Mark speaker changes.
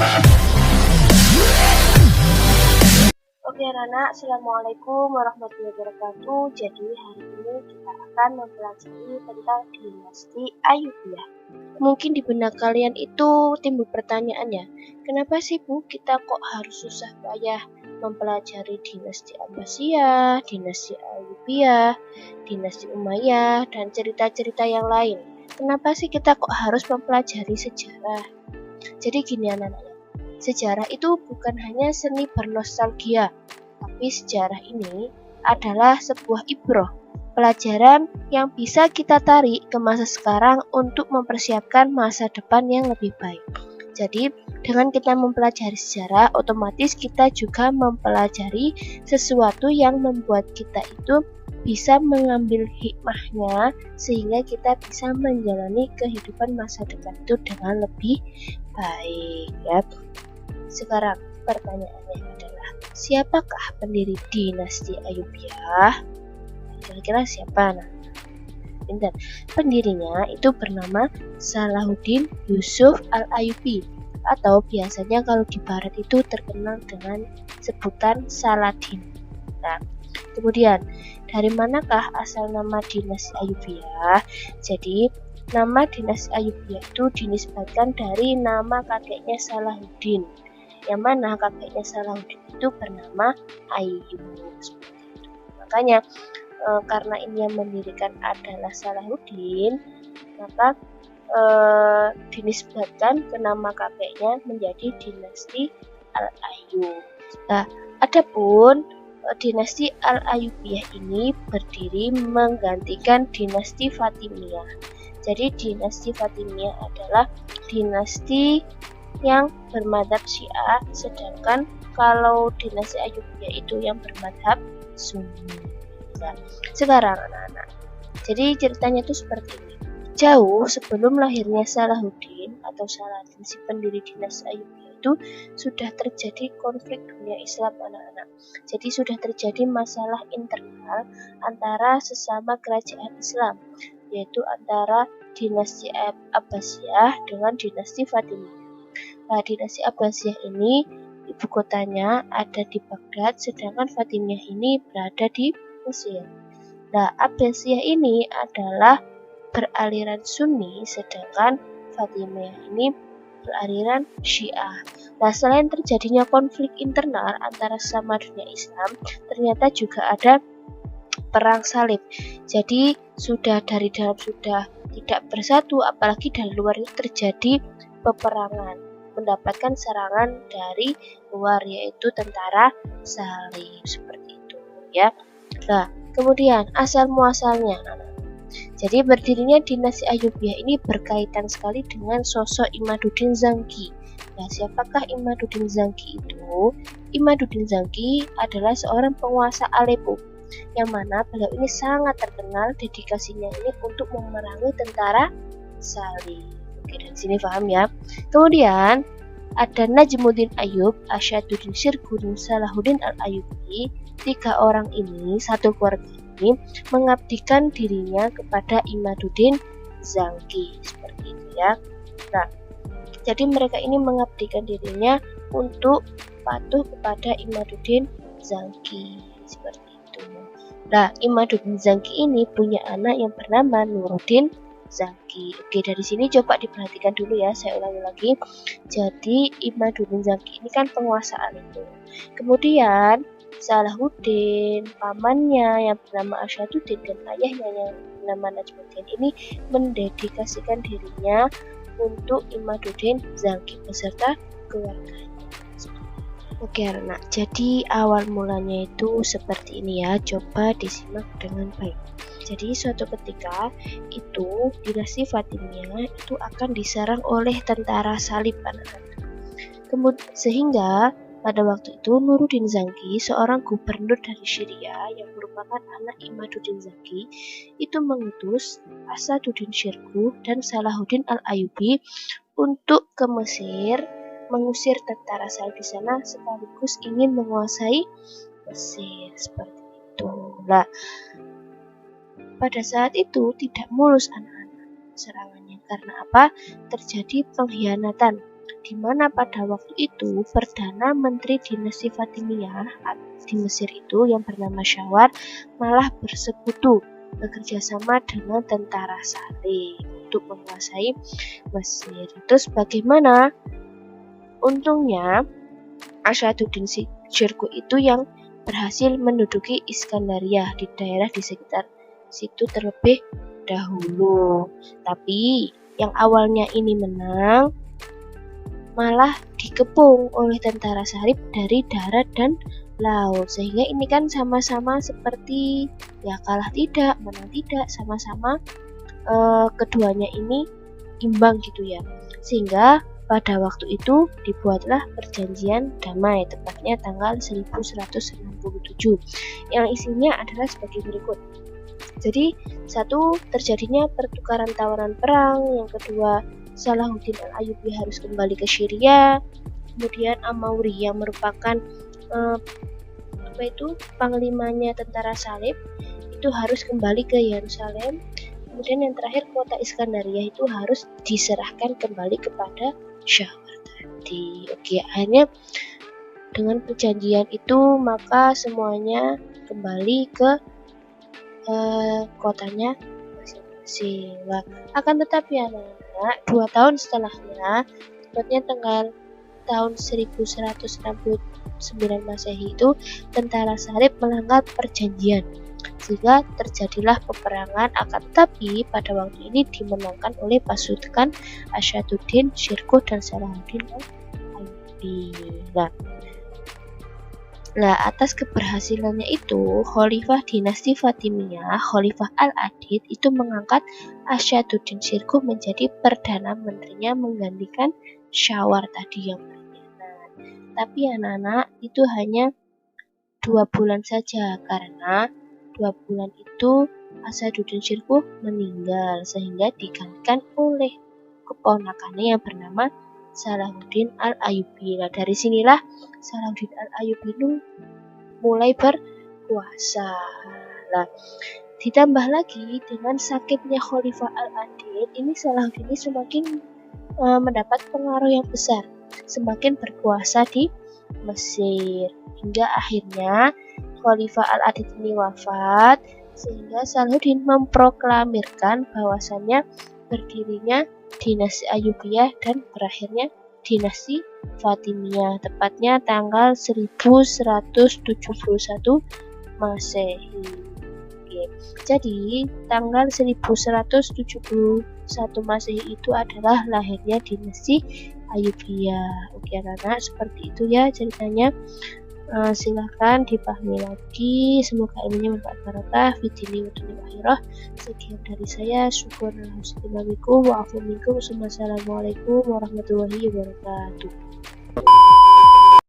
Speaker 1: Oke anak-anak, Assalamualaikum warahmatullahi wabarakatuh. Jadi hari ini kita akan mempelajari tentang dinasti Ayyubiyah. Mungkin di benak kalian itu timbul pertanyaan ya, kenapa sih Bu kita kok harus susah payah mempelajari dinasti Abbasiyah, dinasti Ayyubiyah, dinasti Umayyah, dan cerita-cerita yang lain? Kenapa sih kita kok harus mempelajari sejarah? Jadi gini anak-anak, sejarah itu bukan hanya seni bernostalgia, tapi sejarah ini adalah sebuah ibroh, pelajaran yang bisa kita tarik ke masa sekarang untuk mempersiapkan masa depan yang lebih baik. Jadi, dengan kita mempelajari sejarah, otomatis kita juga mempelajari sesuatu yang membuat kita itu bisa mengambil hikmahnya sehingga kita bisa menjalani kehidupan masa depan itu dengan lebih baik ya. Sekarang pertanyaannya adalah, siapakah pendiri dinasti Ayyubiyah? Kira-kira siapa? Bentar. Pendirinya itu bernama Salahuddin Yusuf Al-Ayyubi, atau biasanya kalau di barat itu terkenal dengan sebutan Saladin. Nah, kemudian dari manakah asal nama dinasti Ayyubiyah? Jadi nama dinasti Ayyubiyah itu dinisbatkan dari nama kakeknya Salahuddin, yang mana kakeknya Salahuddin itu bernama Ayyub. Makanya karena ini yang mendirikan adalah Salahuddin, maka dinisbatkan ke nama kakeknya menjadi dinasti Al-Ayyub. Nah, adapun dinasti Al-Ayyubiyah ini berdiri menggantikan dinasti Fatimiyah. Jadi dinasti Fatimiyah adalah dinasti yang bermadzhab Syiah, sedangkan kalau dinasti Ayyubiyah itu yang bermadzhab Sunni. Nah, sekarang anak-anak, jadi ceritanya itu seperti ini. Jauh sebelum lahirnya Salahuddin atau Saladin, si pendiri dinasti Ayyubiyah itu sudah terjadi konflik dunia Islam anak-anak. Jadi sudah terjadi masalah internal antara sesama kerajaan Islam, yaitu antara dinasti Abbasiyah dengan dinasti Fatimiyah. Nah, dinasti Abbasiyah ini ibu kotanya ada di Baghdad, sedangkan Fatimiyah ini berada di Mesir. Nah, Abbasiyah ini adalah beraliran Sunni, sedangkan Fatimiyah ini beraliran Syiah. Nah, selain terjadinya konflik internal antara sesama dunia Islam, ternyata juga ada perang salib. Jadi sudah dari dalam sudah tidak bersatu, apalagi dari luar itu terjadi peperangan, mendapatkan serangan dari luar, yaitu tentara salib seperti itu ya. Nah, kemudian asal muasalnya, jadi berdirinya dinasti Ayyubiyah ini berkaitan sekali dengan sosok Imaduddin Zangki. Nah, siapakah Imaduddin Zangki itu? Imaduddin Zangki adalah seorang penguasa Aleppo, yang mana beliau ini sangat terkenal dedikasinya ini untuk memerangi tentara salib. Oke, dari sini paham ya. Kemudian ada Najmuddin Ayyub, Asyaduddin Syirkuddin, Salahuddin Al-Ayyubi. Tiga orang ini, satu keluarga ini, mengabdikan dirinya kepada Imaduddin Zangki seperti itu ya. Nah, jadi mereka ini mengabdikan dirinya untuk patuh kepada Imaduddin Zangki seperti itu. Nah, Imaduddin Zangki ini punya anak yang bernama Nuruddin Zangki. Oke, dari sini coba diperhatikan dulu ya, saya ulangi lagi. Jadi Imaduddin Zangki ini kan penguasa Aleppo. Kemudian Salahuddin, pamannya yang bernama Asyaduddin, dan ayahnya yang bernama Najmuddin ini mendedikasikan dirinya untuk Imaduddin Zangki beserta keluarganya. Oke anak, jadi awal mulanya itu seperti ini ya, coba disimak dengan baik. Jadi suatu ketika itu dinasti Fatimiyah itu akan diserang oleh tentara salib anak-anak. Sehingga pada waktu itu Nuruddin Zangki, seorang gubernur dari Syria yang merupakan anak Imaduddin Zangki, itu mengutus Asaduddin Syirkuh dan Salahuddin Al-Ayyubi untuk ke Mesir, mengusir tentara salib di sana sekaligus ingin menguasai Mesir seperti itu. Nah, pada saat itu tidak mulus anak-anak serangannya, karena apa? Terjadi pengkhianatan di mana pada waktu itu Perdana Menteri Dinasti Fatimiyah di Mesir itu yang bernama Syawar malah bersekutu bekerja sama dengan tentara Salib untuk menguasai Mesir. Terus bagaimana? Untungnya Asyaduddin Syirkuh itu yang berhasil menduduki Iskandaria di daerah di sekitar situ terlebih dahulu. Tapi yang awalnya ini menang malah dikepung oleh tentara Salib dari darat dan laut, sehingga ini kan sama-sama seperti ya kalah tidak, menang tidak, sama-sama keduanya ini imbang gitu ya. Sehingga pada waktu itu dibuatlah perjanjian damai, tepatnya tanggal 1167, yang isinya adalah sebagai berikut. Jadi, satu, terjadinya pertukaran tawanan perang, yang kedua, Salahuddin Al-Ayyubi harus kembali ke Syria, kemudian Amauri yang merupakan panglimanya tentara Salib itu harus kembali ke Yerusalem, kemudian yang terakhir kota Iskandaria itu harus diserahkan kembali kepada Syawar tadi. Oke, akhirnya dengan perjanjian itu maka semuanya kembali ke kotanya masing-masing. Akan tetapi anak-anak, 2 tahun setelahnya, tepatnya tanggal tahun 1169 Masehi itu, tentara Salib melanggar perjanjian sehingga terjadilah peperangan, akan tetapi pada waktu ini dimenangkan oleh pasukan Asyaduddin Syirkuh dan Salahuddin Al-Ayyubi. Nah, atas keberhasilannya itu, Khalifah Dinasti Fatimiyah, Khalifah Al-Adid itu mengangkat Asyaduddin Syirkuh menjadi Perdana Menterinya menggantikan Syawar tadi yang berkhianat. Tapi anak-anak, itu hanya 2 bulan saja, karena 2 bulan itu Asyaduddin Syirkuh meninggal sehingga digantikan oleh keponakannya yang bernama Salahuddin Al-Ayyubi. Nah, dari sinilah Salahuddin Al-Ayyubi itu mulai berkuasa. Nah, ditambah lagi dengan sakitnya Khalifah Al-Adid, ini Salahuddin ini semakin mendapat pengaruh yang besar, semakin berkuasa di Mesir, hingga akhirnya Khalifah Al-Adid ini wafat, sehingga Salahuddin memproklamirkan bahwasannya berdirinya dinasti Ayyubiyah dan berakhirnya dinasti Fatimiyah, tepatnya tanggal 1171 Masehi. Oke. Jadi tanggal 1171 Masehi itu adalah lahirnya dinasti Ayyubiyah. Oke anak-anak, seperti itu ya ceritanya. Silahkan dipahami lagi, semoga ilmunya bermanfaat barokah fidini wa dunya akhirah. Sekian dari saya, syukur wassalamualaikum warahmatullahi wabarakatuh.